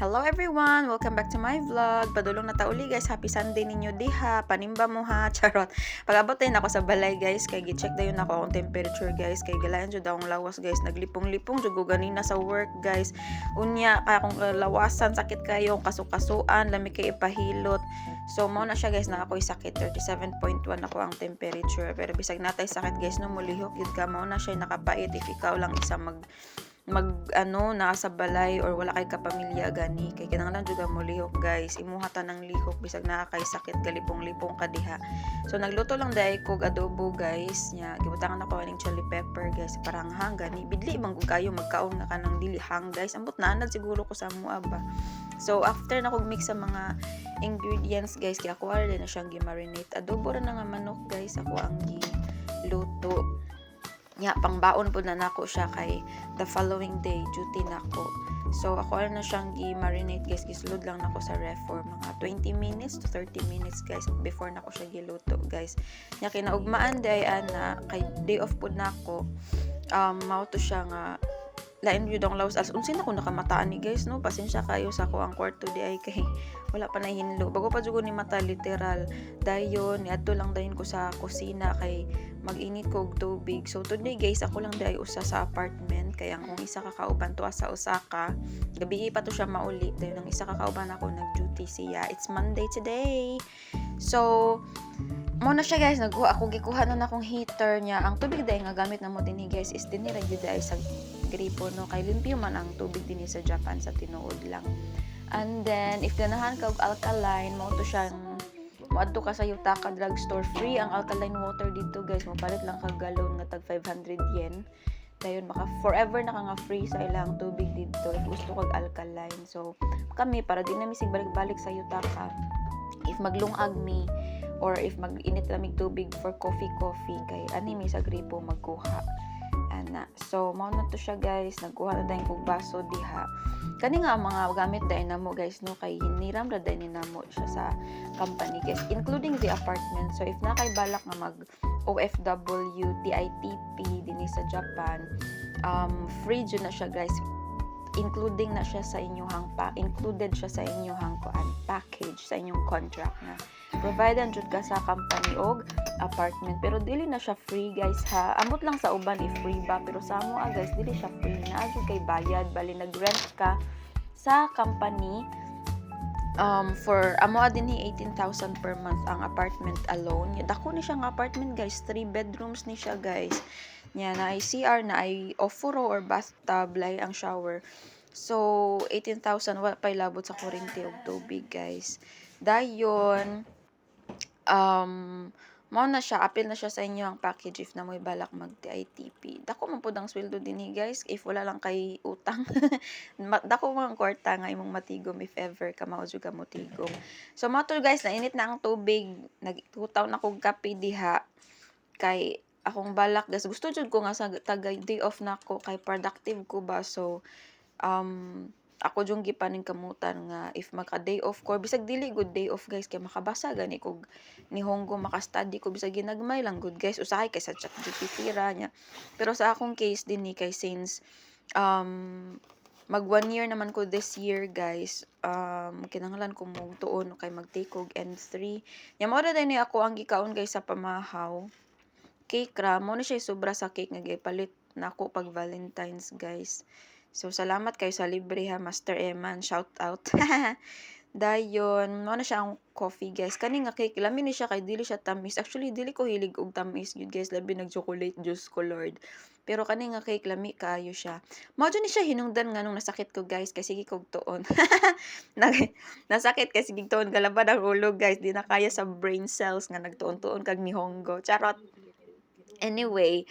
Hello everyone! Welcome back to my vlog. Padulong na tauli guys. Happy Sunday ninyo diha. Panimba mo ha. Charot. Pag-abot din ako sa balay guys. Kay gi-check dayon ako akong temperature guys. Kay galayan jud akong lawas guys. Naglipong-lipong jud ko ganina sa work guys. Unya kaya akong lawasan sakit kayo. Kasukasuan. Lami kay ipahilot. So mo na siya guys na ako'y sakit. 37.1 ako ang temperature. Pero bisag natay sakit guys no mulihok yun ka. Mo na siya nakapait if ikaw lang isa mag nasa balay or wala kay kapamilya gani kay kinahanglan jud mo lihok guys imuhatan ng lihok bisag naa kay sakit galipong-lipong ka diha. So nagluto lang dai kog adobo guys nya gibutangan ako ning chili pepper guys parang hang gani bidli man gud kayo magkaon nga kanang dili hang guys ambot na siguro ko sa mua ba. So after na kog mix sa mga ingredients guys kay ako ara na siyang gi-marinate adobo ra na nga manok guys ako ang giluto. Pangbaon po na nako siya kay the following day duty nako. So ako na siyang gi-marinate guys, gisulod lang nako sa ref for mga 20 minutes to 30 minutes guys before nako siya giluto guys. Nya kinaugmaan day ana kay day off pud nako. Mao to siya nga lain yun ang lawas as unsin ako nakamataan ni guys no pasensya kayo sa ko ang kwarto di ay kay wala pa na hinlo bago pa jud ni mata literal dayon niadto lang dayon ko sa kusina kay mag-init ko og tubig. So today guys ako lang day usa sa apartment kaya ang isa ka kauban to sa Osaka gabi pa to siya mauli dayon ang isa ka kauban ako nag-duty siya. It's Monday today. So mo na siya guys ako gikuha na akong heater niya ang tubig day nga gamit na mo dinhi guys is dinhi ra gyud ay sa gripo no kay limpyo man ang tubig dinhi sa Japan sa tinuod lang. And then if ganahan ka og alkaline mo to siyang moadto ka sa Yutaka drugstore free ang alkaline water dito guys mo palit lang kag galon nga tag 500 yen. Dayon maka forever na ka nga free sa ilang tubig dito if gusto kag alkaline. So kami para di na misig balik-balik sa Yutaka if maglungag mi or if mag-init lamig tubig for coffee kay ani mi sa gripo magkuha ana. So mao na to siya guys nagkuha na dayon kog baso diha kani nga mga gamit dayon namo guys no kay hiniram ra dayon ni namo siya sa company guys including the apartment. So if na kay balak nga mag OFW TITP dinhi sa Japan free jud na siya guys including na siya sa inyong included siya sa inyong package sa inyong contract na provided jud ka sa company og apartment pero dili na siya free guys ha ambot lang sa uban free ba pero sa amo guys dili siya free na jud kay bayad bali nag-rent ka sa company for amo dinhi 18,000 per month ang apartment alone. Dako ni siya nga apartment guys 3 bedrooms ni siya guys nya na ay CR na ay ofuro or bathtub lay ang shower. So 18,000 wa pay labot sa kuryente ug tubig guys. Dayon mao na siya apil na siya sa inyo ang package if na mo'y balak mag TITP. Dako man pud ang sweldo dinhi guys if wala lang kay utang. Dako man kwarta nga imong matigom if ever ka mao jud ka mo tigom. So mao to guys nainit na ang tubig nagtutaw na kog kape diha kay akong balak guys gusto jud ko nga sa tagay day off nako kay productive ko ba. So ako jung gipaning kamutan nga if maka day off ko bisag dili good day off guys kay makabasa gani kog nihongo maka-study ko bisag ginagmay lang good guys usahay kay sa ChatGPT ra nya. Pero sa akong case dinhi kay since mag 1 year naman ko this year guys kinahanglan ko mong tuon kay mag-take og N3 nya mao ra dinhi ako ang gikaon guys sa pamahaw cake ra mo na siya sobra sa cake nga gipalit nako pag Valentine's guys. So salamat kayo sa libre ha Master Eman shout out. Dayon mo na siya ang coffee guys kani nga cake lami ni siya kay dili siya tamis actually dili ko hilig og tamis gyud guys labi nag chocolate juice colored pero kani nga cake lami kaayo siya. Mao jud ni siya hinungdan nga nung nasakit ko guys kay sige kog tuon. Nasakit kay sige tuon galabad ang ulo guys di na kaya sa brain cells nga nagtuon-tuon kag nihongo charot. Anyway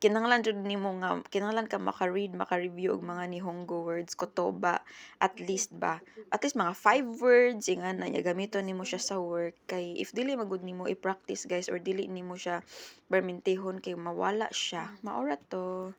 kinahanglan jud nimo nga kinahanglan ka maka-review og mga nihongo words kotoba at least mga 5 words ingana nya gamiton nimo siya sa work kay if dili magud nimo i-practice guys or dili nimo siya permentehon kay mawala siya maura to.